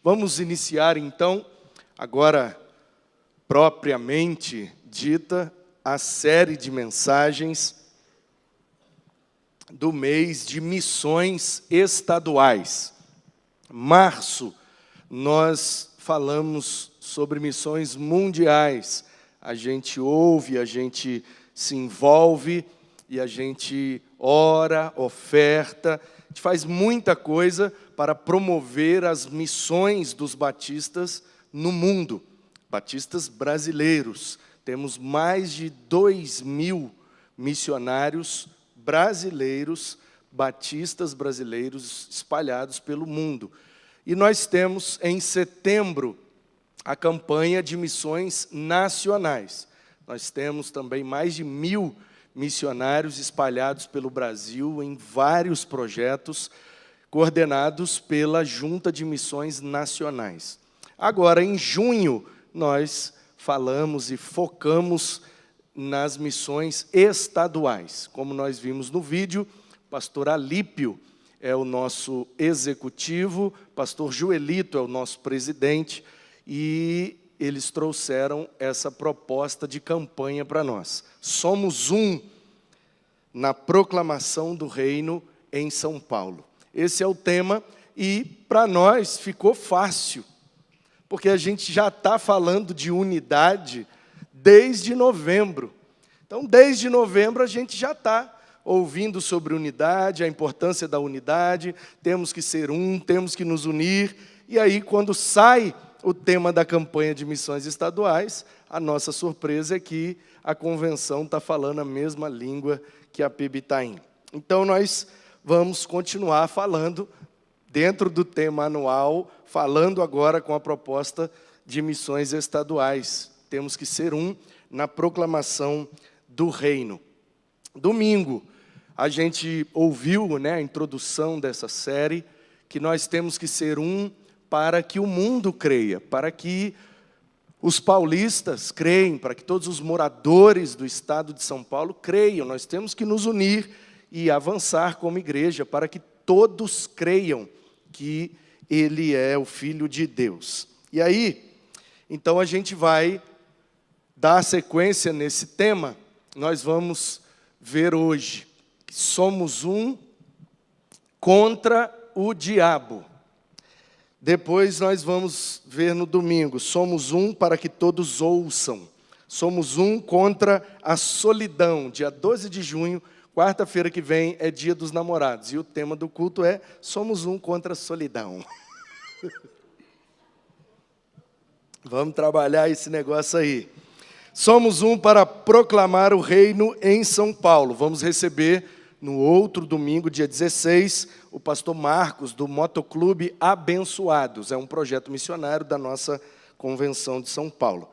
Vamos iniciar então, agora propriamente dita, a série de mensagens do mês de missões estaduais. Março, nós falamos sobre missões mundiais. A gente ouve, a gente se envolve e a gente ora, oferta, a gente faz muita coisa para promover as missões dos batistas no mundo, batistas brasileiros. Temos mais de 2.000 missionários brasileiros, batistas brasileiros espalhados pelo mundo. E nós temos em setembro a campanha de missões nacionais. Nós temos também mais de 1.000 missionários espalhados pelo Brasil em vários projetos coordenados pela Junta de Missões Nacionais. Agora, em junho, nós falamos e focamos nas missões estaduais. Como nós vimos no vídeo, pastor Alípio é o nosso executivo, pastor Joelito é o nosso presidente, e eles trouxeram essa proposta de campanha para nós. Somos um na proclamação do reino em São Paulo. Esse é o tema, e para nós ficou fácil, porque a gente já está falando de unidade desde novembro. Então, desde novembro, a gente já está ouvindo sobre unidade, a importância da unidade, temos que ser um, temos que nos unir. E aí, quando sai o tema da campanha de missões estaduais, a nossa surpresa é que a convenção está falando a mesma língua que a PIB-Itaim. Então, nós vamos continuar falando dentro do tema anual, falando agora com a proposta de missões estaduais. Temos que ser um na proclamação do reino. Domingo, a gente ouviu, a introdução dessa série, que nós temos que ser um para que o mundo creia, para que os paulistas creem, para que todos os moradores do estado de São Paulo creiam. Nós temos que nos unir e avançar como igreja, para que todos creiam que Ele é o Filho de Deus. E aí, então a gente vai dar sequência nesse tema. Nós vamos ver hoje que somos um contra o diabo. Depois nós vamos ver no domingo, somos um para que todos ouçam. Somos um contra a solidão. Dia 12 de junho, quarta-feira que vem, é Dia dos Namorados. E o tema do culto é somos um contra a solidão. Vamos trabalhar esse negócio aí. Somos um para proclamar o reino em São Paulo. Vamos receber no outro domingo, dia 16, o pastor Marcos, do Motoclube Abençoados. É um projeto missionário da nossa convenção de São Paulo.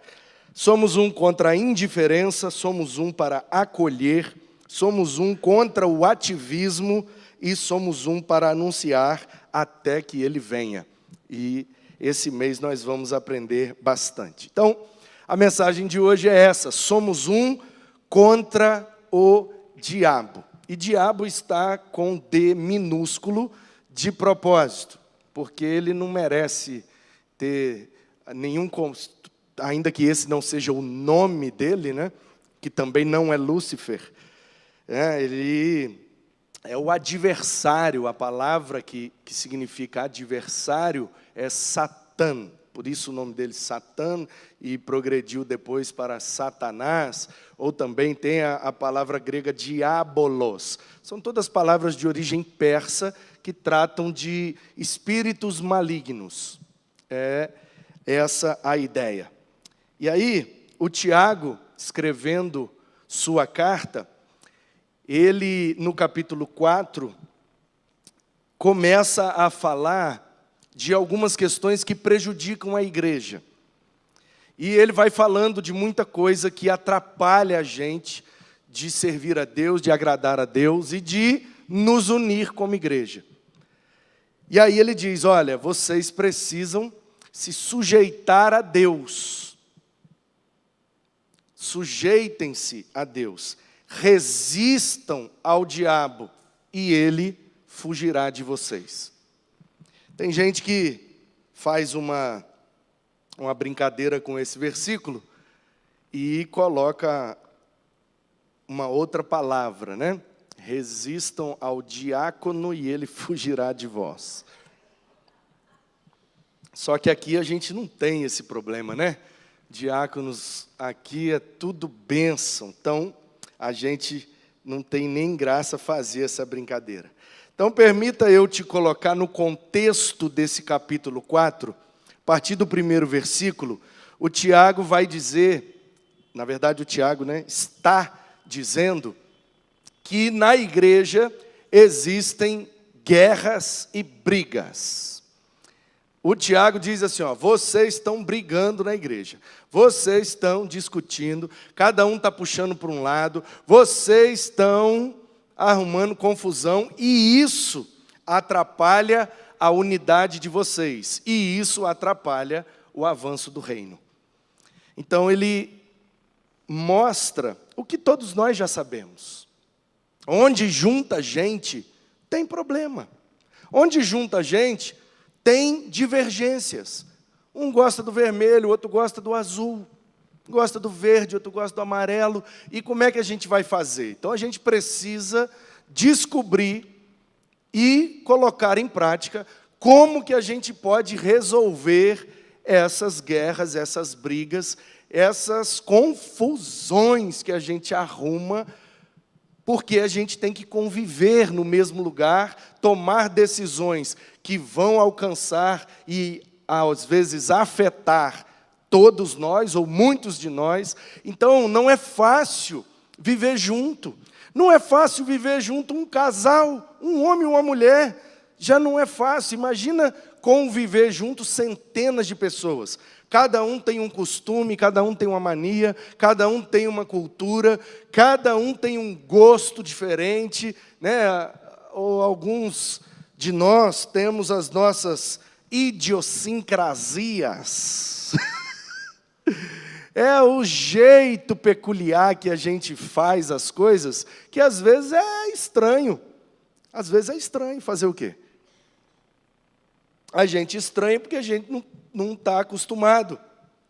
Somos um contra a indiferença, somos um para acolher, somos um contra o ativismo e somos um para anunciar até que ele venha. E esse mês nós vamos aprender bastante. Então, a mensagem de hoje é essa: somos um contra o diabo. E diabo está com D minúsculo de propósito, porque ele não merece ter nenhum, ainda que esse não seja o nome dele, que também não é Lúcifer. Ele é o adversário, a palavra que significa adversário é Satã. Por isso o nome dele Satã, e progrediu depois para Satanás, ou também tem a palavra grega diabolos. São todas palavras de origem persa que tratam de espíritos malignos. É essa a ideia. E aí, o Tiago, escrevendo sua carta, ele, no capítulo 4, começa a falar de algumas questões que prejudicam a igreja. E ele vai falando de muita coisa que atrapalha a gente de servir a Deus, de agradar a Deus e de nos unir como igreja. E aí ele diz, olha, vocês precisam se sujeitar a Deus. Sujeitem-se a Deus. Resistam ao diabo e ele fugirá de vocês. Tem gente que faz uma brincadeira com esse versículo e coloca uma outra palavra, né? Resistam ao diácono e ele fugirá de vós. Só que aqui a gente não tem esse problema, né? Diáconos, aqui é tudo bênção, então a gente não tem nem graça fazer essa brincadeira. Então permita eu te colocar no contexto desse capítulo 4, a partir do primeiro versículo, o Tiago vai dizer, na verdade o Tiago, né, está dizendo que na igreja existem guerras e brigas. O Tiago diz assim, ó, vocês estão brigando na igreja, vocês estão discutindo, cada um está puxando para um lado, vocês estão arrumando confusão e isso atrapalha a unidade de vocês e isso atrapalha o avanço do reino. Então ele mostra o que todos nós já sabemos. Onde junta gente, tem problema. Onde junta gente, tem divergências. Um gosta do vermelho, o outro gosta do azul. Gosta do verde, outro gosta do amarelo. E como é que a gente vai fazer? Então, a gente precisa descobrir e colocar em prática como que a gente pode resolver essas guerras, essas brigas, essas confusões que a gente arruma, porque a gente tem que conviver no mesmo lugar, tomar decisões que vão alcançar e, às vezes, afetar todos nós, ou muitos de nós. Então, não é fácil viver junto. Não é fácil viver junto um casal, um homem e uma mulher. Já não é fácil. Imagina conviver junto centenas de pessoas. Cada um tem um costume, cada um tem uma mania, cada um tem uma cultura, cada um tem um gosto diferente, né? Ou alguns de nós temos as nossas idiosincrasias. É o jeito peculiar que a gente faz as coisas, que às vezes é estranho. Às vezes é estranho fazer o quê? A gente estranha porque a gente não está acostumado.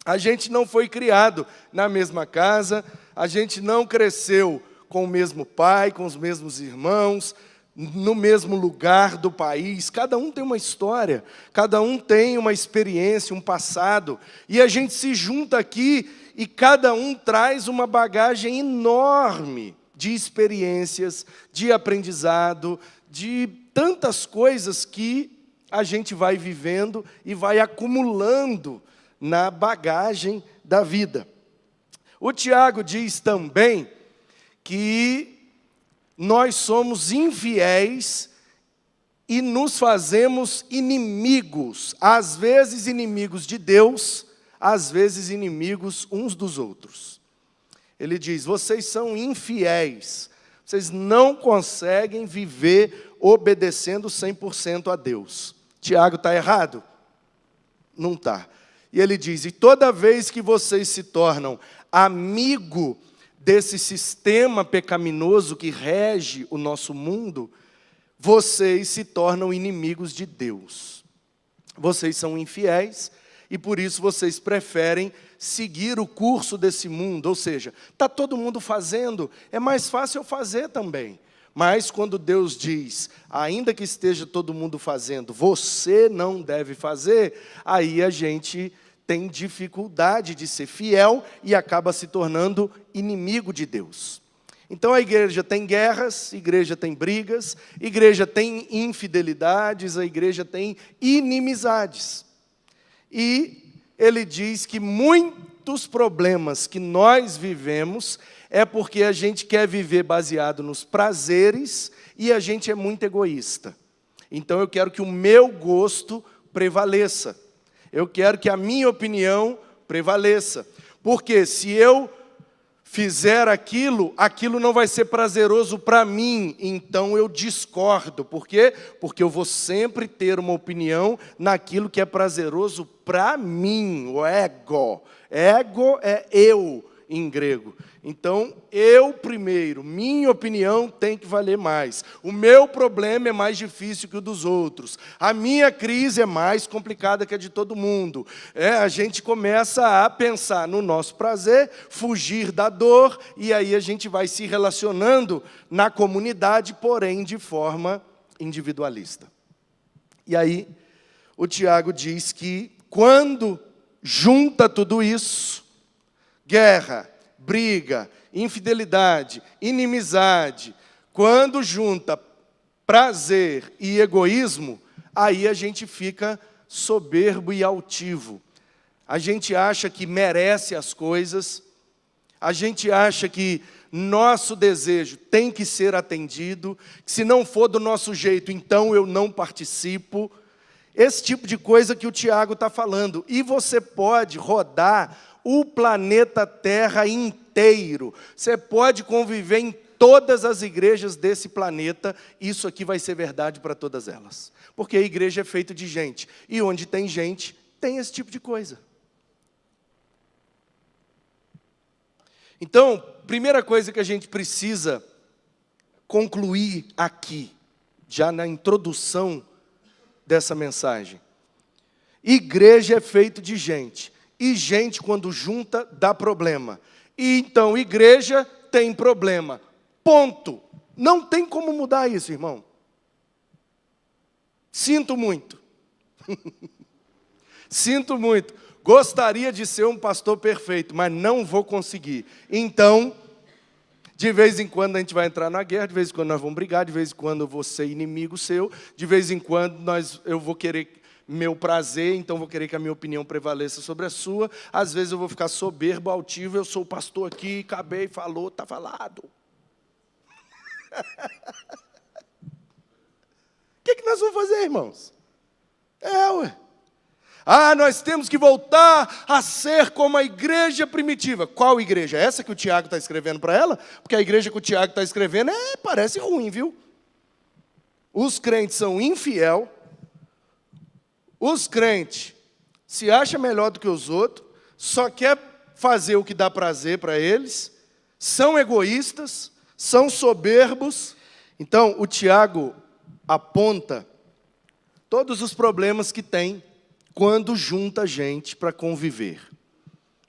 A gente não foi criado na mesma casa, a gente não cresceu com o mesmo pai, com os mesmos irmãos, no mesmo lugar do país. Cada um tem uma história, cada um tem uma experiência, um passado. E a gente se junta aqui e cada um traz uma bagagem enorme de experiências, de aprendizado, de tantas coisas que a gente vai vivendo e vai acumulando na bagagem da vida. O Tiago diz também que nós somos infiéis e nos fazemos inimigos, às vezes inimigos de Deus, às vezes inimigos uns dos outros. Ele diz, vocês são infiéis, vocês não conseguem viver obedecendo 100% a Deus. Tiago está errado? Não está. E ele diz, e toda vez que vocês se tornam amigo desse sistema pecaminoso que rege o nosso mundo, vocês se tornam inimigos de Deus. Vocês são infiéis e por isso vocês preferem seguir o curso desse mundo. Ou seja, está todo mundo fazendo, é mais fácil eu fazer também. Mas quando Deus diz, ainda que esteja todo mundo fazendo, você não deve fazer, aí a gente tem dificuldade de ser fiel e acaba se tornando inimigo de Deus. Então a igreja tem guerras, a igreja tem brigas, a igreja tem infidelidades, a igreja tem inimizades. E ele diz que muitos problemas que nós vivemos é porque a gente quer viver baseado nos prazeres e a gente é muito egoísta. Então eu quero que o meu gosto prevaleça. Eu quero que a minha opinião prevaleça. Porque se eu fizer aquilo, aquilo não vai ser prazeroso para mim, então eu discordo. Por quê? Porque eu vou sempre ter uma opinião naquilo que é prazeroso para mim, o ego. Ego é eu. em grego. Então, eu primeiro, minha opinião tem que valer mais. O meu problema é mais difícil que o dos outros. A minha crise é mais complicada que a de todo mundo. A gente começa a pensar no nosso prazer, fugir da dor, e aí a gente vai se relacionando na comunidade, porém de forma individualista. E aí, o Tiago diz que quando junta tudo isso, guerra, briga, infidelidade, inimizade, quando junta prazer e egoísmo, aí a gente fica soberbo e altivo. A gente acha que merece as coisas, a gente acha que nosso desejo tem que ser atendido, que se não for do nosso jeito, então eu não participo. Esse tipo de coisa que o Tiago está falando. E você pode rodar o planeta Terra inteiro. Você pode conviver em todas as igrejas desse planeta. Isso aqui vai ser verdade para todas elas. Porque a igreja é feita de gente. E onde tem gente, tem esse tipo de coisa. Então, primeira coisa que a gente precisa concluir aqui, já na introdução dessa mensagem. Igreja é feito de gente. E gente, quando junta, dá problema. E então, igreja tem problema. Ponto. Não tem como mudar isso, irmão. Sinto muito. Sinto muito. Gostaria de ser um pastor perfeito, mas não vou conseguir. Então, de vez em quando a gente vai entrar na guerra, de vez em quando nós vamos brigar, de vez em quando eu vou ser inimigo seu, de vez em quando eu vou querer meu prazer, então vou querer que a minha opinião prevaleça sobre a sua. Às vezes eu vou ficar soberbo, altivo, eu sou o pastor aqui, acabei, falou, está falado. O que nós vamos fazer, irmãos? Ué. Nós temos que voltar a ser como a igreja primitiva. Qual igreja? Essa que o Tiago está escrevendo para ela? Porque a igreja que o Tiago está escrevendo parece ruim, viu? Os crentes são infiel. Os crentes se acham melhor do que os outros, só quer fazer o que dá prazer para eles, são egoístas, são soberbos. Então, o Tiago aponta todos os problemas que tem quando junta gente para conviver.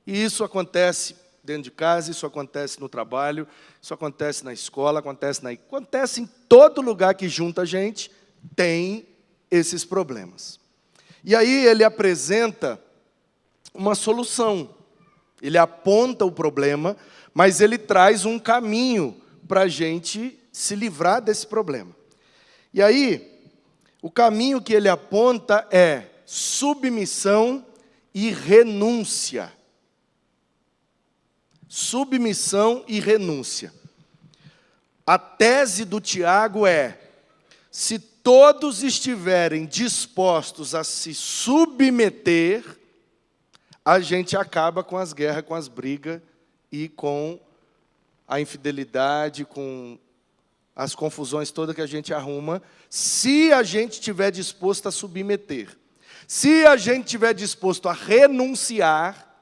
E isso acontece dentro de casa, isso acontece no trabalho, isso acontece na escola, acontece em todo lugar que junta gente, tem esses problemas. E aí ele apresenta uma solução. Ele aponta o problema, mas ele traz um caminho para a gente se livrar desse problema. E aí, o caminho que ele aponta é submissão e renúncia. Submissão e renúncia. A tese do Tiago é: se todos estiverem dispostos a se submeter, a gente acaba com as guerras, com as brigas e com a infidelidade, com as confusões todas que a gente arruma, se a gente estiver disposto a submeter. Se a gente estiver disposto a renunciar,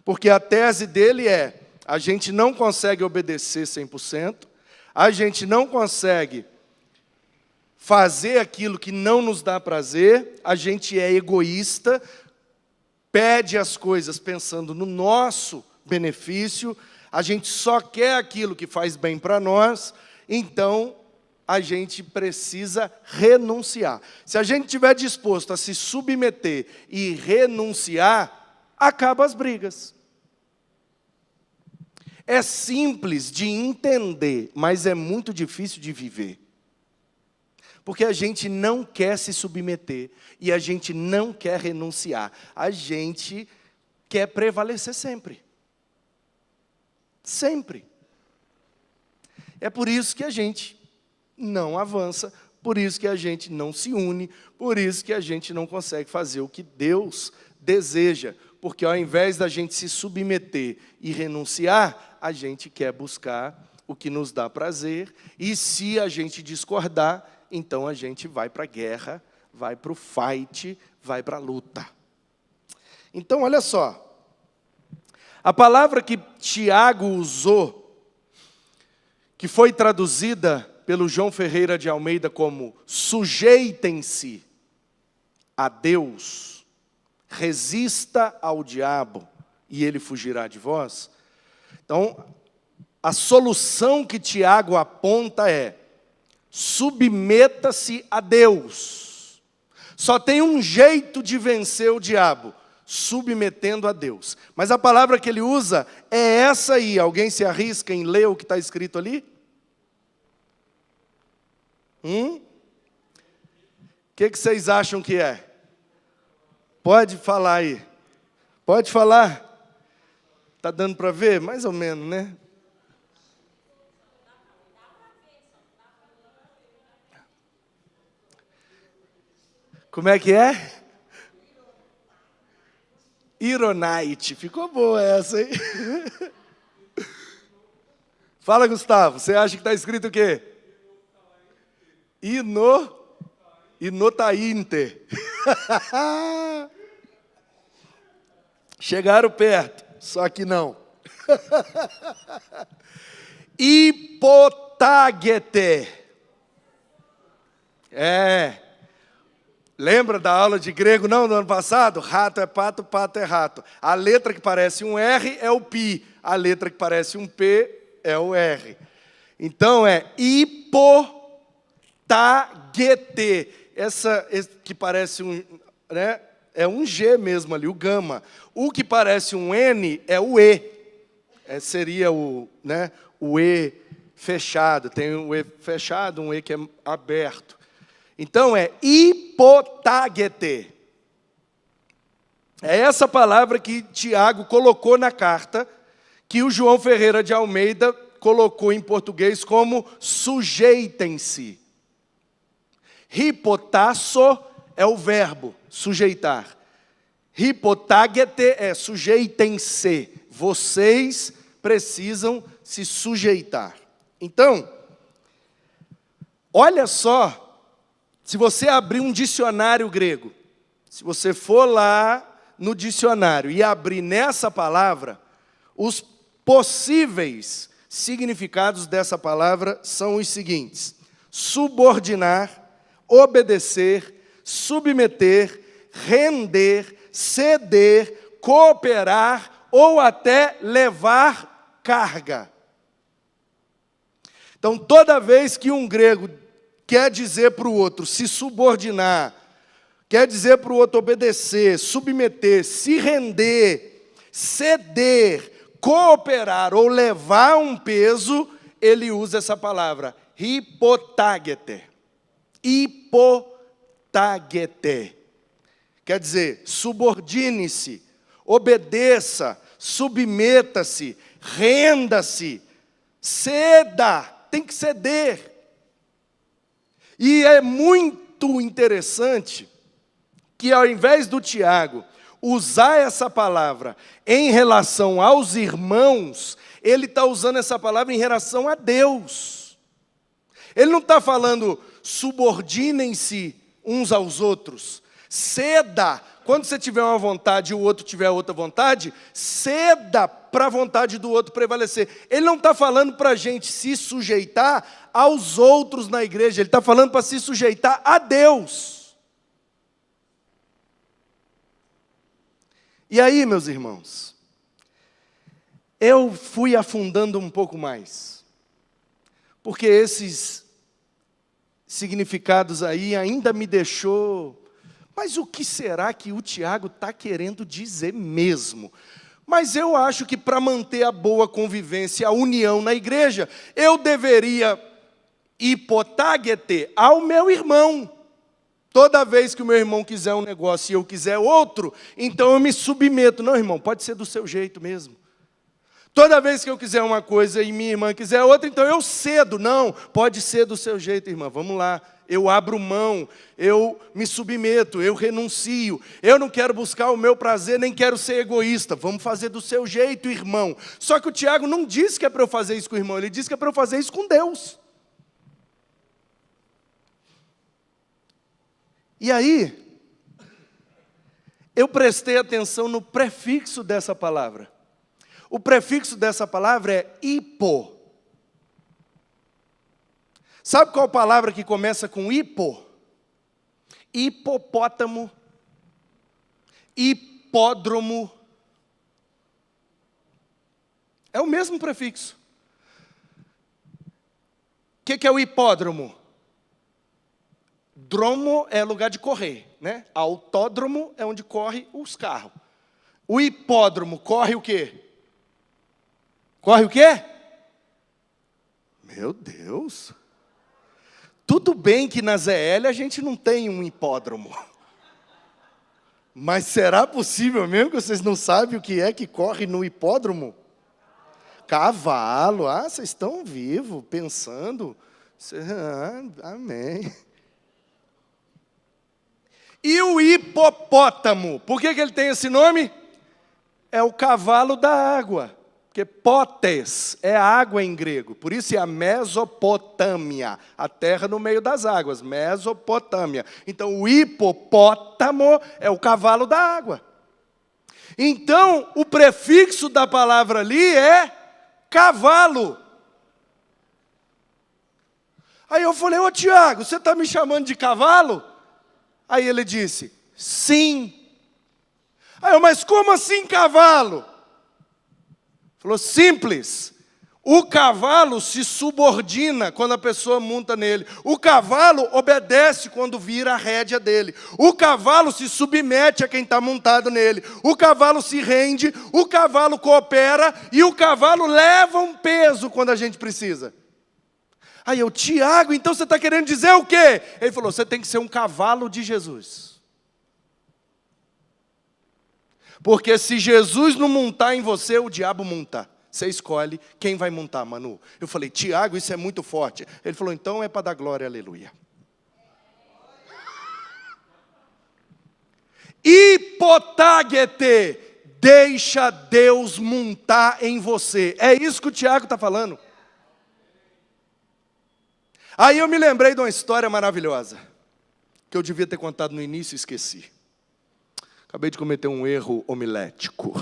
porque a tese dele é: a gente não consegue obedecer 100%, a gente não consegue fazer aquilo que não nos dá prazer, a gente é egoísta, pede as coisas pensando no nosso benefício, a gente só quer aquilo que faz bem para nós, então a gente precisa renunciar. Se a gente estiver disposto a se submeter e renunciar, acaba as brigas. É simples de entender, mas é muito difícil de viver. Porque a gente não quer se submeter e a gente não quer renunciar. A gente quer prevalecer sempre. Sempre. É por isso que a gente não avança, por isso que a gente não se une, por isso que a gente não consegue fazer o que Deus deseja. Porque ao invés da gente se submeter e renunciar, a gente quer buscar o que nos dá prazer. E se a gente discordar, então a gente vai para a guerra, vai para o fight, vai para a luta. Então, olha só. A palavra que Tiago usou, que foi traduzida pelo João Ferreira de Almeida como sujeitem-se a Deus, resista ao diabo e ele fugirá de vós. Então, a solução que Tiago aponta é: submeta-se a Deus. Só tem um jeito de vencer o diabo: submetendo a Deus. Mas a palavra que ele usa é essa aí. Alguém se arrisca em ler o que está escrito ali? O que vocês acham que é? Pode falar aí. Pode falar. Está dando para ver? Mais ou menos, né? Como é que é? Ironite. Ficou boa essa, hein? Fala, Gustavo. Você acha que está escrito o quê? Inotainte. Chegaram perto, só que não. Hipotagete. Lembra da aula de grego, não, do ano passado? Rato é pato, pato é rato. A letra que parece um R é o pi. A letra que parece um P é o R. Então é hipotagete. Essa que parece um, né, é um G mesmo ali, o gama. O que parece um N é o E. Seria o, né, o E fechado. Tem um E fechado, um E que é aberto. Então é hipotagete. É essa palavra que Tiago colocou na carta, que o João Ferreira de Almeida colocou em português como sujeitem-se. Hipotasso é o verbo, sujeitar. Hipotagete é sujeitem-se. Vocês precisam se sujeitar. Então, olha só, se você abrir um dicionário grego, se você for lá no dicionário e abrir nessa palavra, os possíveis significados dessa palavra são os seguintes: subordinar, obedecer, submeter, render, ceder, cooperar ou até levar carga. Então, toda vez que um grego quer dizer para o outro se subordinar, quer dizer para o outro obedecer, submeter, se render, ceder, cooperar ou levar um peso, ele usa essa palavra, hipotagete. Hipotagete. Quer dizer, subordine-se, obedeça, submeta-se, renda-se, ceda, tem que ceder. E é muito interessante que ao invés do Tiago usar essa palavra em relação aos irmãos, ele está usando essa palavra em relação a Deus. Ele não está falando subordinem-se uns aos outros, ceda. Quando você tiver uma vontade e o outro tiver outra vontade, ceda para a vontade do outro prevalecer. Ele não está falando para a gente se sujeitar aos outros na igreja, ele está falando para se sujeitar a Deus. E aí, meus irmãos, eu fui afundando um pouco mais, porque esses significados aí ainda me deixou... Mas o que será que o Tiago está querendo dizer mesmo? Mas eu acho que para manter a boa convivência, a união na igreja, eu deveria hipotagete ao meu irmão. Toda vez que o meu irmão quiser um negócio e eu quiser outro, então eu me submeto. Não, irmão, pode ser do seu jeito mesmo. Toda vez que eu quiser uma coisa e minha irmã quiser outra, então eu cedo. Não, pode ser do seu jeito, irmã. Vamos lá. Eu abro mão, eu me submeto, eu renuncio. Eu não quero buscar o meu prazer, nem quero ser egoísta. Vamos fazer do seu jeito, irmão. Só que o Tiago não disse que é para eu fazer isso com o irmão, ele disse que é para eu fazer isso com Deus. E aí, eu prestei atenção no prefixo dessa palavra. O prefixo dessa palavra é hipo. Sabe qual palavra que começa com hipo? Hipopótamo, hipódromo. É o mesmo prefixo. O que é o hipódromo? Dromo é lugar de correr, né? Autódromo é onde corre os carros. O hipódromo corre o quê? Corre o quê? Meu Deus! Tudo bem que na ZL a gente não tem um hipódromo. Mas será possível mesmo que vocês não sabem o que é que corre no hipódromo? Cavalo. Ah, vocês estão vivos, pensando. Amém. E o hipopótamo, por que ele tem esse nome? É o cavalo da água. Porque potes é água em grego, por isso é a Mesopotâmia, a terra no meio das águas, Mesopotâmia. Então o hipopótamo é o cavalo da água. Então o prefixo da palavra ali é cavalo. Aí eu falei, ô Tiago, você está me chamando de cavalo? Aí ele disse, sim. Aí eu, mas como assim cavalo? Falou, simples. O cavalo se subordina quando a pessoa monta nele. O cavalo obedece quando vira a rédea dele. O cavalo se submete a quem está montado nele. O cavalo se rende, o cavalo coopera e o cavalo leva um peso quando a gente precisa. Aí eu, Tiago, então você está querendo dizer o quê? Ele falou, você tem que ser um cavalo de Jesus. Porque se Jesus não montar em você, o diabo monta. Você escolhe quem vai montar, Manu. Eu falei, Tiago, isso é muito forte. Ele falou, então é para dar glória, aleluia. Hipotagete, deixa Deus montar em você. É isso que o Tiago está falando. Aí eu me lembrei de uma história maravilhosa, que eu devia ter contado no início e esqueci. Acabei de cometer um erro homilético.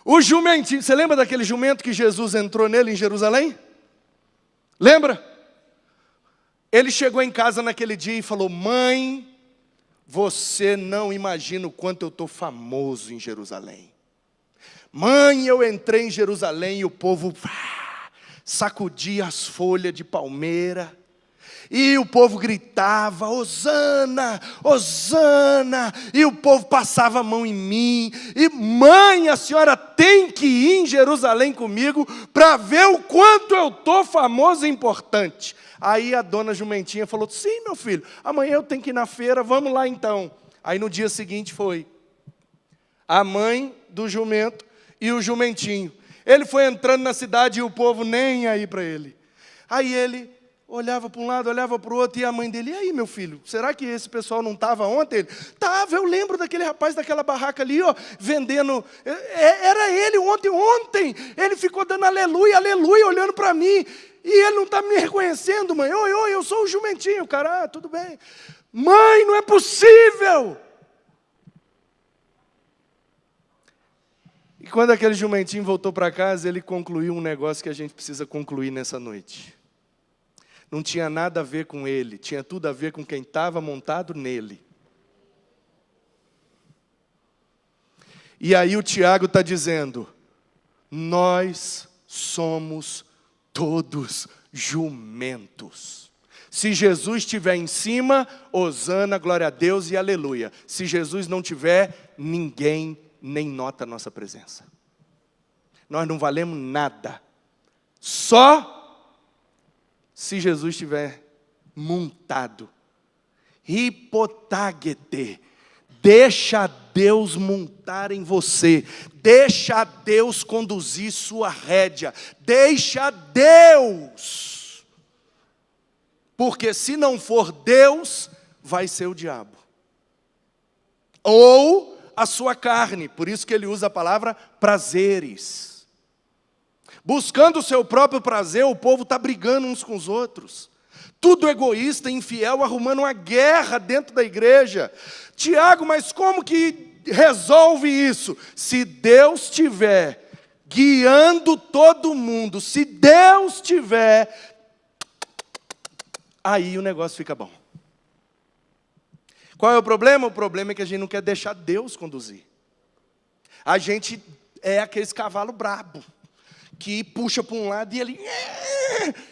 O jumentinho, você lembra daquele jumento que Jesus entrou nele em Jerusalém? Lembra? Ele chegou em casa naquele dia e falou, mãe, você não imagina o quanto eu estou famoso em Jerusalém. Mãe, eu entrei em Jerusalém e o povo sacudia as folhas de palmeira. E o povo gritava, Hosana, Hosana. E o povo passava a mão em mim. E mãe, a senhora tem que ir em Jerusalém comigo para ver o quanto eu estou famoso e importante. Aí a dona jumentinha falou, sim meu filho, amanhã eu tenho que ir na feira, vamos lá então. Aí no dia seguinte foi a mãe do jumento e o jumentinho. Ele foi entrando na cidade e o povo nem aí para ele. Aí ele olhava para um lado, olhava para o outro, e a mãe dele, e aí meu filho, será que esse pessoal não estava ontem? Ele, estava, eu lembro daquele rapaz daquela barraca ali, ó, vendendo, era ele ontem, ele ficou dando aleluia, aleluia, olhando para mim, e ele não está me reconhecendo, mãe, oi, eu sou o jumentinho, cara, tudo bem. Mãe, não é possível! E quando aquele jumentinho voltou para casa, ele concluiu um negócio que a gente precisa concluir nessa noite. Não tinha nada a ver com ele, tinha tudo a ver com quem estava montado nele. E aí o Tiago está dizendo, nós somos todos jumentos. Se Jesus estiver em cima, hosana, glória a Deus e aleluia. Se Jesus não tiver, ninguém nem nota a nossa presença. Nós não valemos nada. Só se Jesus estiver montado. Hipotagete. Deixa Deus montar em você. Deixa Deus conduzir sua rédea. Deixa Deus. Porque se não for Deus, vai ser o diabo. Ou a sua carne. Por isso que ele usa a palavra prazeres. Buscando o seu próprio prazer, o povo está brigando uns com os outros. Tudo egoísta, infiel, arrumando uma guerra dentro da igreja. Tiago, mas como que resolve isso? Se Deus estiver guiando todo mundo, se Deus estiver, aí o negócio fica bom. Qual é o problema? O problema é que a gente não quer deixar Deus conduzir. A gente é aqueles cavalo brabo, que puxa para um lado e ele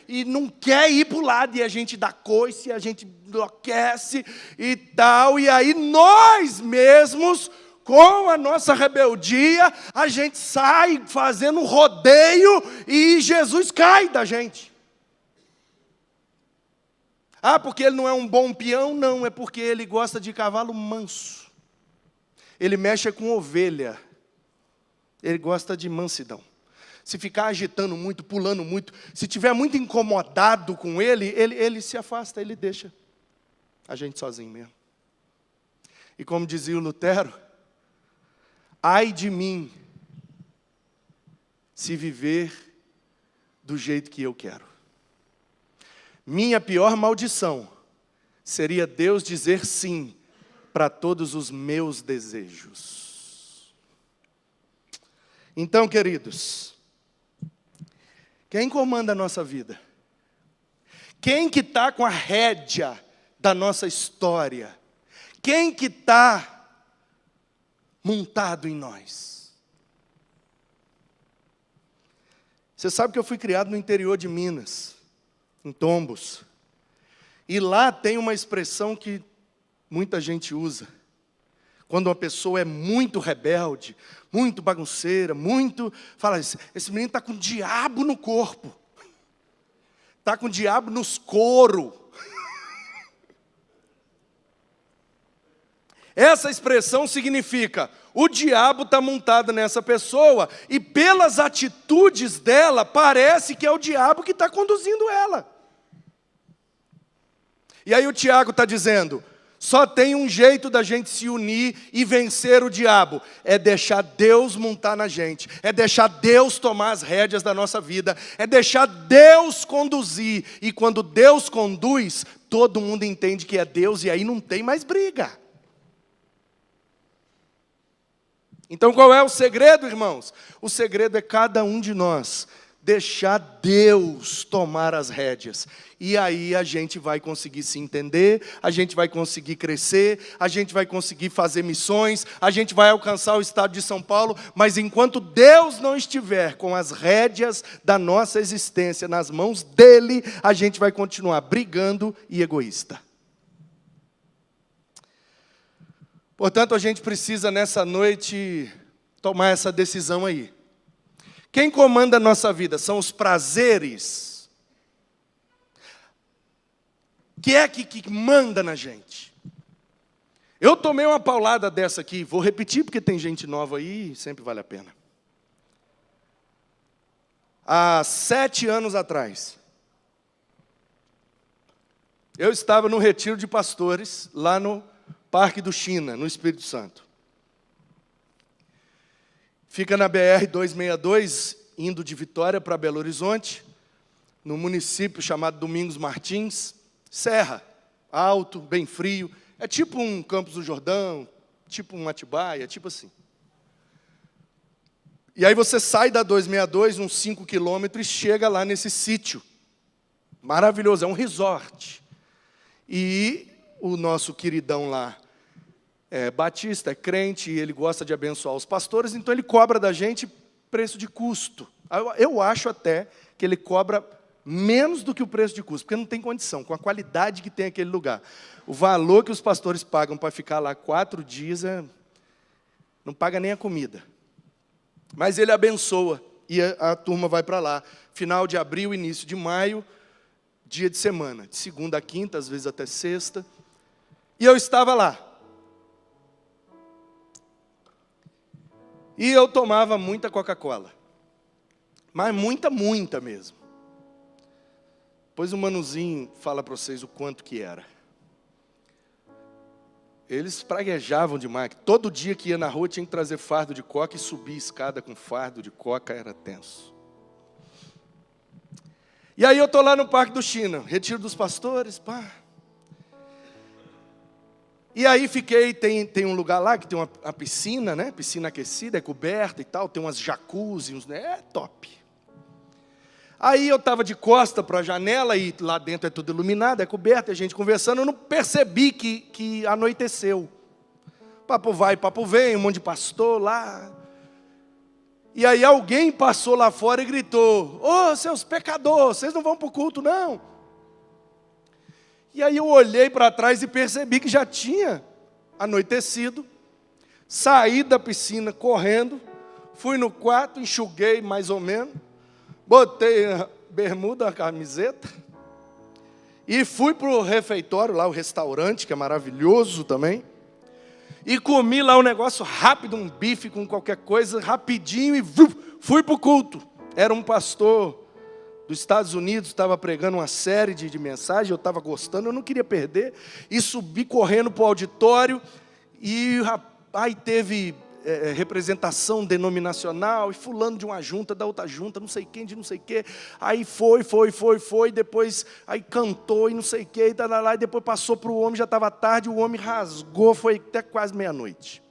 e não quer ir para o lado, e a gente dá coice, a gente enlouquece e tal, e aí nós mesmos, com a nossa rebeldia, a gente sai fazendo um rodeio e Jesus cai da gente. Ah, porque ele não é um bom peão? Não, é porque ele gosta de cavalo manso. Ele mexe com ovelha. Ele gosta de mansidão. Se ficar agitando muito, pulando muito, se tiver muito incomodado com ele se afasta, ele deixa a gente sozinho mesmo. E como dizia o Lutero, ai de mim, se viver do jeito que eu quero. Minha pior maldição seria Deus dizer sim para todos os meus desejos. Então, queridos, quem comanda a nossa vida? Quem que está com a rédea da nossa história? Quem que está montado em nós? Você sabe que eu fui criado no interior de Minas, em Tombos. E lá tem uma expressão que muita gente usa. Quando uma pessoa é muito rebelde, muito bagunceira, fala, esse menino está com o diabo no corpo. Está com o diabo nos coros. Essa expressão significa, o diabo está montado nessa pessoa, e pelas atitudes dela, parece que é o diabo que está conduzindo ela. E aí o Tiago está dizendo, só tem um jeito da gente se unir e vencer o diabo, é deixar Deus montar na gente, é deixar Deus tomar as rédeas da nossa vida, é deixar Deus conduzir, e quando Deus conduz, todo mundo entende que é Deus, e aí não tem mais briga. Então qual é o segredo, irmãos? O segredo é cada um de nós deixar Deus tomar as rédeas. E aí a gente vai conseguir se entender, a gente vai conseguir crescer, a gente vai conseguir fazer missões, a gente vai alcançar o estado de São Paulo, mas enquanto Deus não estiver com as rédeas da nossa existência nas mãos dEle, a gente vai continuar brigando e egoísta. Portanto, a gente precisa nessa noite tomar essa decisão aí. Quem comanda a nossa vida? São os prazeres? Que é que manda na gente? Eu tomei uma paulada dessa aqui, vou repetir porque tem gente nova aí e sempre vale a pena. Há 7 anos atrás, eu estava no retiro de pastores, lá no Parque do China, no Espírito Santo. Fica na BR-262, indo de Vitória para Belo Horizonte, no município chamado Domingos Martins, serra, alto, bem frio, é tipo um Campos do Jordão, tipo um Atibaia, tipo assim. E aí você sai da 262, uns 5 quilômetros, e chega lá nesse sítio, maravilhoso, é um resort. E o nosso queridão lá, é batista, é crente, e ele gosta de abençoar os pastores, então ele cobra da gente preço de custo. Eu acho até que ele cobra menos do que o preço de custo, porque não tem condição, com a qualidade que tem aquele lugar. O valor que os pastores pagam para ficar lá 4 dias, não paga nem a comida. Mas ele abençoa, e a turma vai para lá. Final de abril, início de maio, dia de semana, de segunda a quinta, às vezes até sexta. E eu estava lá. E eu tomava muita Coca-Cola. Mas muita mesmo. Depois o Manuzinho fala para vocês o quanto que era. Eles praguejavam demais. Todo dia que ia na rua tinha que trazer fardo de coca e subir escada com fardo de coca, era tenso. E aí eu estou lá no Parque do China, retiro dos pastores, pá. E aí fiquei, tem um lugar lá que tem uma piscina, né? Piscina aquecida, é coberta e tal, tem umas jacuzzi, né? É top. Aí eu estava de costa para a janela e lá dentro é tudo iluminado, é coberto, a gente conversando, eu não percebi que anoiteceu. Papo vai, papo vem, um monte de pastor lá. E aí alguém passou lá fora e gritou: "Ô, seus pecadores, vocês não vão para o culto não?" E aí eu olhei para trás e percebi que já tinha anoitecido. Saí da piscina correndo, fui no quarto, enxuguei mais ou menos, botei a bermuda, a camiseta, e fui para o refeitório, lá o restaurante, que é maravilhoso também, e comi lá um negócio rápido, um bife com qualquer coisa, rapidinho, e fui para o culto. Era um pastor dos Estados Unidos, estava pregando uma série de mensagens, eu estava gostando, eu não queria perder, e subi correndo para o auditório, e aí teve representação denominacional, e fulano de uma junta, da outra junta, não sei quem, de não sei o quê, aí foi, depois aí cantou e não sei o quê, e depois passou para o homem, já estava tarde, o homem rasgou, foi até quase meia-noite.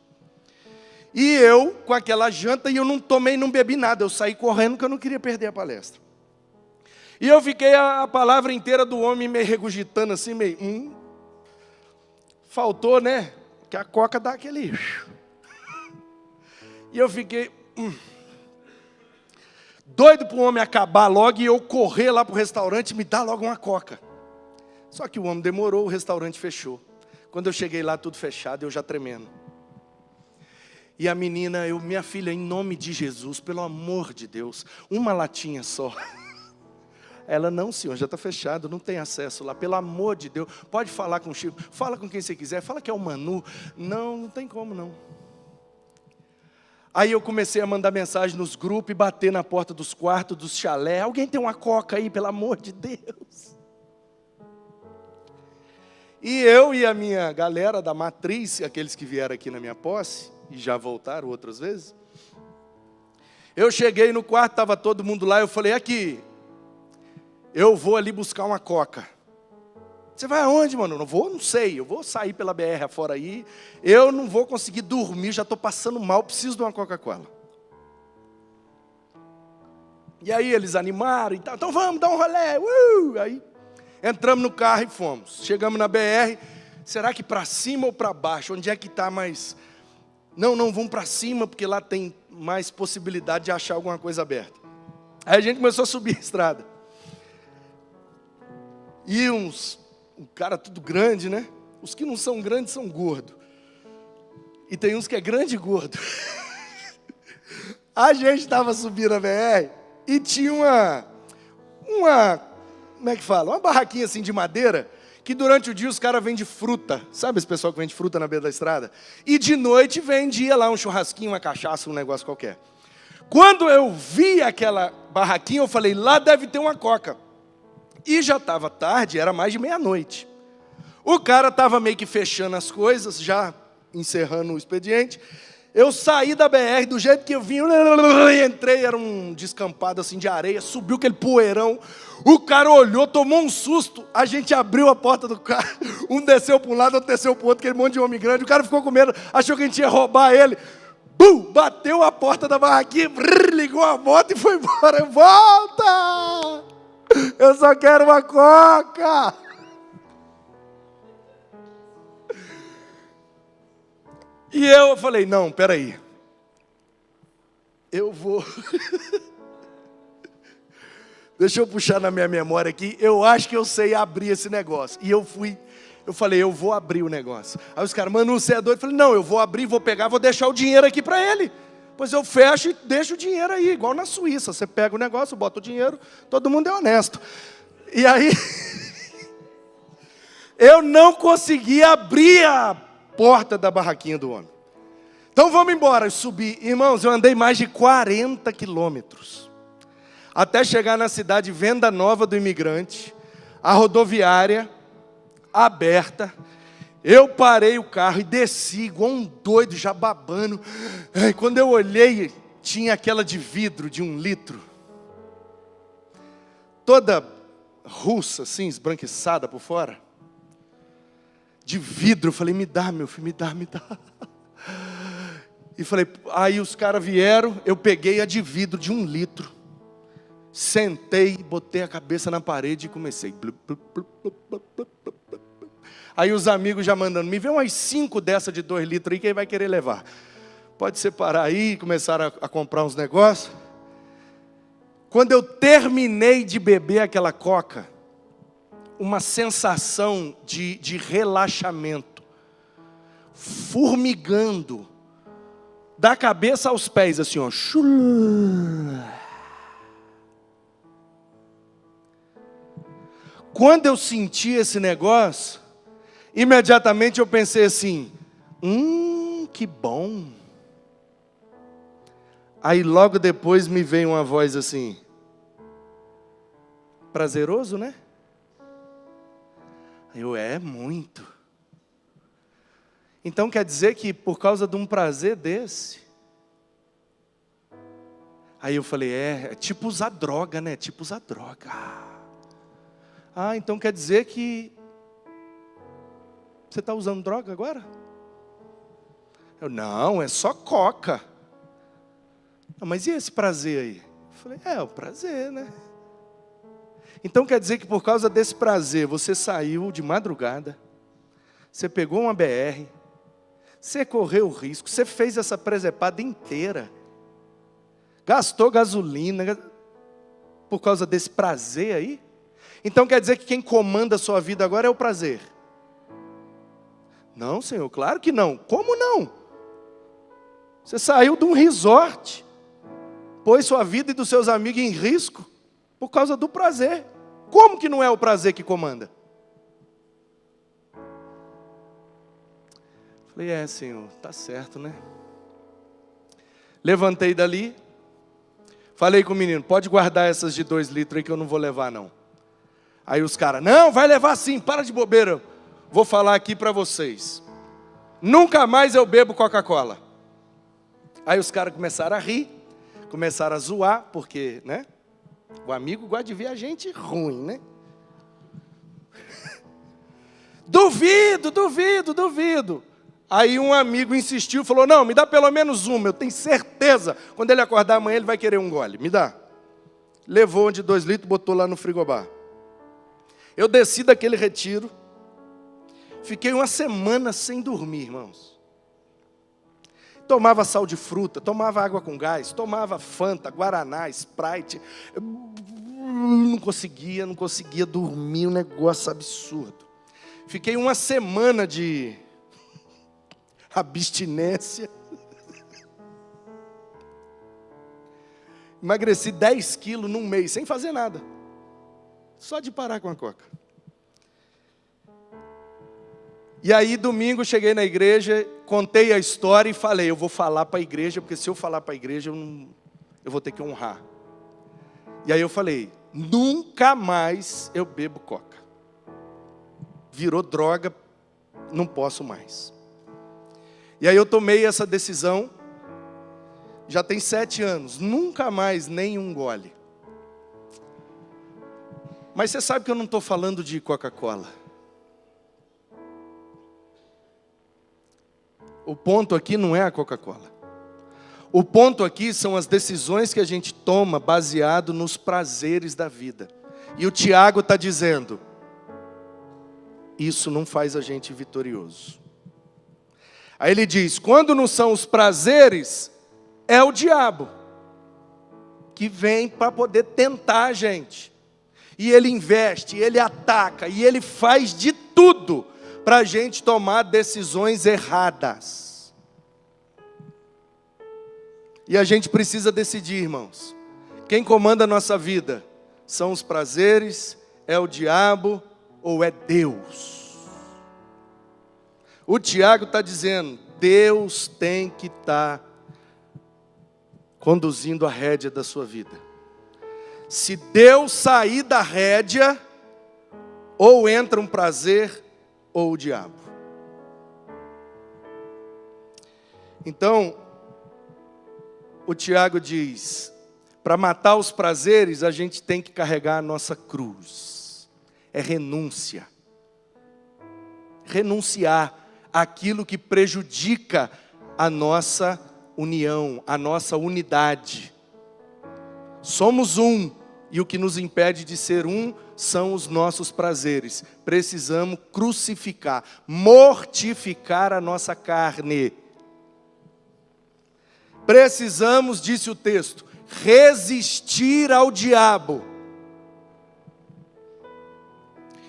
E eu, com aquela janta, e eu não tomei, não bebi nada, eu saí correndo porque eu não queria perder a palestra. E eu fiquei a palavra inteira do homem meio regurgitando assim, meio... Faltou, né? Que a coca dá aquele... E eu fiquei... doido para o homem acabar logo e eu correr lá para o restaurante e me dar logo uma coca. Só que o homem demorou, o restaurante fechou. Quando eu cheguei lá, tudo fechado, eu já tremendo. E a menina, minha filha, em nome de Jesus, pelo amor de Deus, uma latinha só. Ela, não, senhor, já está fechado, não tem acesso lá, pelo amor de Deus, pode falar com o Chico, fala com quem você quiser, fala que é o Manu. Não tem como não. Aí eu comecei a mandar mensagem nos grupos e bater na porta dos quartos, dos chalé. Alguém tem uma coca aí, pelo amor de Deus? E eu e a minha galera da matriz, aqueles que vieram aqui na minha posse, e já voltaram outras vezes, eu cheguei no quarto, estava todo mundo lá, eu falei, aqui, eu vou ali buscar uma coca. Você vai aonde, mano? Não sei, eu vou sair pela BR afora aí, eu não vou conseguir dormir, já estou passando mal, preciso de uma Coca-Cola. E aí eles animaram e tal, então vamos dar um rolê, Aí entramos no carro e fomos. Chegamos na BR, será que para cima ou para baixo? Onde é que está mais... Não, vamos para cima, porque lá tem mais possibilidade de achar alguma coisa aberta. Aí a gente começou a subir a estrada. E um cara tudo grande, né? Os que não são grandes são gordos. E tem uns que é grande e gordo. A gente estava subindo a BR e tinha uma, como é que fala? Uma barraquinha assim de madeira, que durante o dia os caras vendem fruta. Sabe esse pessoal que vende fruta na beira da estrada? E de noite vendia lá um churrasquinho, uma cachaça, um negócio qualquer. Quando eu vi aquela barraquinha, eu falei, lá deve ter uma coca. E já estava tarde, era mais de meia-noite. O cara estava meio que fechando as coisas, já encerrando o expediente. Eu saí da BR, do jeito que eu vim, entrei, era um descampado assim de areia, subiu aquele poeirão. O cara olhou, tomou um susto, a gente abriu a porta do carro, um desceu para um lado, outro desceu para o outro, aquele monte de homem grande, o cara ficou com medo, achou que a gente ia roubar ele. Bateu a porta da barraquinha, ligou a moto e foi embora. Volta! Eu só quero uma coca! E eu falei, não, peraí. Eu vou... Deixa eu puxar na minha memória aqui. Eu acho que eu sei abrir esse negócio. E eu falei, eu vou abrir o negócio. Aí os caras, Manu, você é doido? Eu falei, não, eu vou abrir, vou pegar, vou deixar o dinheiro aqui para ele. Pois eu fecho e deixo o dinheiro aí, igual na Suíça. Você pega o negócio, bota o dinheiro, todo mundo é honesto. E aí, eu não consegui abrir a porta da barraquinha do homem. Então vamos embora, eu subi. Irmãos, eu andei mais de 40 quilômetros. Até chegar na cidade Venda Nova do Imigrante, a rodoviária aberta. Eu parei o carro e desci, igual um doido, já babando. Ai, quando eu olhei, tinha aquela de vidro de 1 litro. Toda russa, assim, esbranquiçada por fora. de vidro. Eu falei, me dá, meu filho, me dá, me dá. E falei, aí os caras vieram, eu peguei a de vidro de 1 litro. Sentei, botei a cabeça na parede e comecei. Aí os amigos já mandando, me vê umas 5 dessa de 2 litros aí, quem vai querer levar? Pode separar aí, começaram a comprar uns negócios. Quando eu terminei de beber aquela coca, uma sensação de relaxamento, formigando, da cabeça aos pés, assim, ó. Quando eu senti esse negócio, imediatamente eu pensei assim, que bom. Aí logo depois me veio uma voz assim, prazeroso, né? Eu, muito. Então quer dizer que por causa de um prazer desse, aí eu falei, é tipo usar droga, né? Tipo usar droga. Então quer dizer que você está usando droga agora? Eu, não, é só coca. Mas e esse prazer aí? Eu falei, o prazer, né? Então quer dizer que por causa desse prazer, você saiu de madrugada, você pegou uma BR, você correu o risco, você fez essa presepada inteira, gastou gasolina, por causa desse prazer aí? Então quer dizer que quem comanda a sua vida agora é o prazer? Não, Senhor, claro que não. Como não? Você saiu de um resort, pôs sua vida e dos seus amigos em risco, por causa do prazer. Como que não é o prazer que comanda? Falei, Senhor, tá certo, né? Levantei dali, falei com o menino, pode guardar essas de 2 litros aí que eu não vou levar não. Aí os caras, não, vai levar sim, para de bobeira. Vou falar aqui para vocês. Nunca mais eu bebo Coca-Cola. Aí os caras começaram a rir, começaram a zoar, porque, né? O amigo gosta de ver a gente ruim, né? Duvido. Aí um amigo insistiu, falou, não, me dá pelo menos uma, eu tenho certeza. Quando ele acordar amanhã, ele vai querer um gole. Me dá. Levou de 2 litros, botou lá no frigobar. Eu desci daquele retiro, fiquei 1 semana sem dormir, irmãos. Tomava sal de fruta, tomava água com gás, tomava Fanta, Guaraná, Sprite. Eu não conseguia dormir, um negócio absurdo. Fiquei 1 semana de abstinência. Emagreci 10 quilos num mês, sem fazer nada. Só de parar com a coca. E aí, domingo, cheguei na igreja, contei a história e falei, eu vou falar para a igreja, porque se eu falar para a igreja, eu vou ter que honrar. E aí eu falei, nunca mais eu bebo coca. Virou droga, não posso mais. E aí eu tomei essa decisão, já tem 7 anos, nunca mais nem um gole. Mas você sabe que eu não estou falando de Coca-Cola. O ponto aqui não é a Coca-Cola. O ponto aqui são as decisões que a gente toma baseado nos prazeres da vida. E o Tiago está dizendo, isso não faz a gente vitorioso. Aí ele diz, quando não são os prazeres, é o diabo que vem para poder tentar a gente. E ele investe, ele ataca, e ele faz de tudo para a gente tomar decisões erradas. E a gente precisa decidir, irmãos. Quem comanda a nossa vida? São os prazeres, é o diabo ou é Deus? O Tiago está dizendo, Deus tem que estar conduzindo a rédea da sua vida. Se Deus sair da rédea, ou entra um prazer, ou o diabo. Então, o Tiago diz, para matar os prazeres, a gente tem que carregar a nossa cruz. É renúncia. renunciar àquilo que prejudica a nossa união, a nossa unidade. Somos um, e o que nos impede de ser um são os nossos prazeres. Precisamos crucificar, mortificar a nossa carne. Precisamos, disse o texto, resistir ao diabo.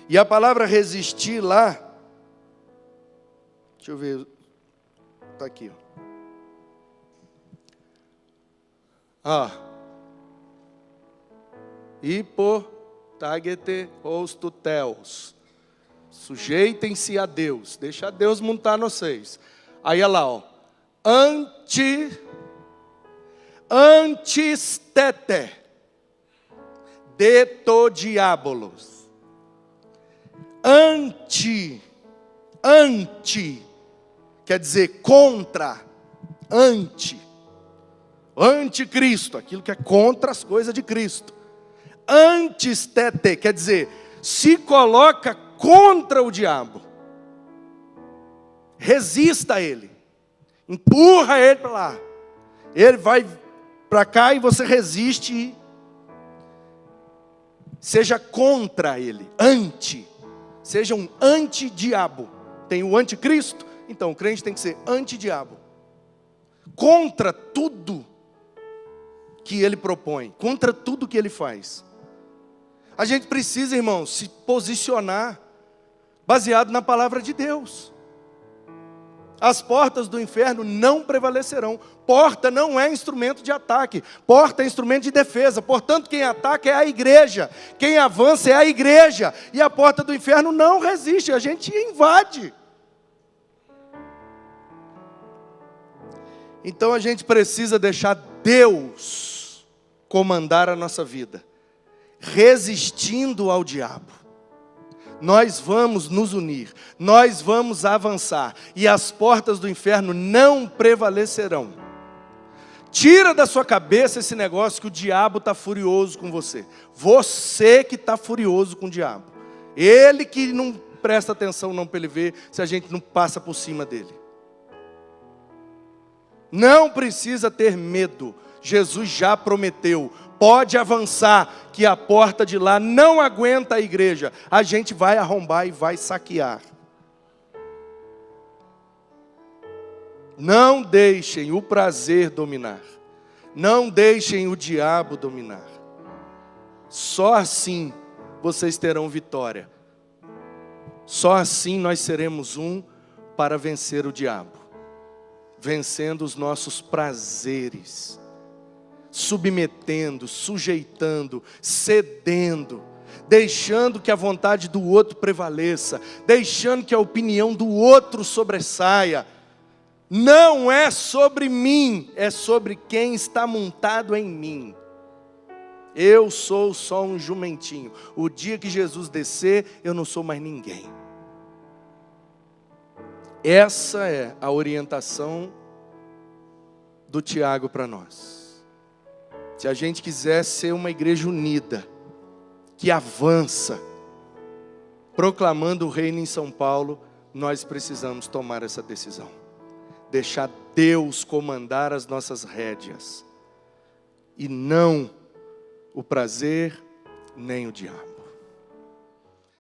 E a palavra resistir lá, deixa eu ver, está aqui. Hipotagete hosto teos. Sujeitem-se a Deus. Deixa Deus montar vocês. Aí olha lá, antistete de to diabolos. Anti quer dizer contra, anticristo, aquilo que é contra as coisas de Cristo. Antistete quer dizer, se coloca contra o diabo. Resista a ele. Empurra ele para lá. Ele vai para cá e você resiste. Seja contra ele. Seja um anti-diabo. Tem o anticristo, então o crente tem que ser anti-diabo. Contra tudo que ele propõe, contra tudo que ele faz. A gente precisa, irmãos, se posicionar baseado na palavra de Deus. As portas do inferno não prevalecerão. Porta não é instrumento de ataque. Porta é instrumento de defesa. Portanto, quem ataca é a igreja. Quem avança é a igreja. E a porta do inferno não resiste. A gente invade. Então a gente precisa deixar Deus comandar a nossa vida. Resistindo ao diabo. Nós vamos nos unir, nós vamos avançar, e as portas do inferno não prevalecerão. Tira da sua cabeça esse negócio que o diabo está furioso com você. Você que está furioso com o diabo. Ele que não presta atenção não para ele ver se a gente não passa por cima dele. Não precisa ter medo, Jesus já prometeu. Pode avançar, que a porta de lá não aguenta a igreja. A gente vai arrombar e vai saquear. Não deixem o prazer dominar. Não deixem o diabo dominar. Só assim vocês terão vitória. Só assim nós seremos um para vencer o diabo. Vencendo os nossos prazeres. Submetendo, sujeitando, cedendo, deixando que a vontade do outro prevaleça, deixando que a opinião do outro sobressaia. Não é sobre mim, é sobre quem está montado em mim. Eu sou só um jumentinho. O dia que Jesus descer, eu não sou mais ninguém. Essa é a orientação do Tiago para nós. Se a gente quiser ser uma igreja unida, que avança, proclamando o reino em São Paulo, nós precisamos tomar essa decisão. Deixar Deus comandar as nossas rédeas. E não o prazer, nem o diabo.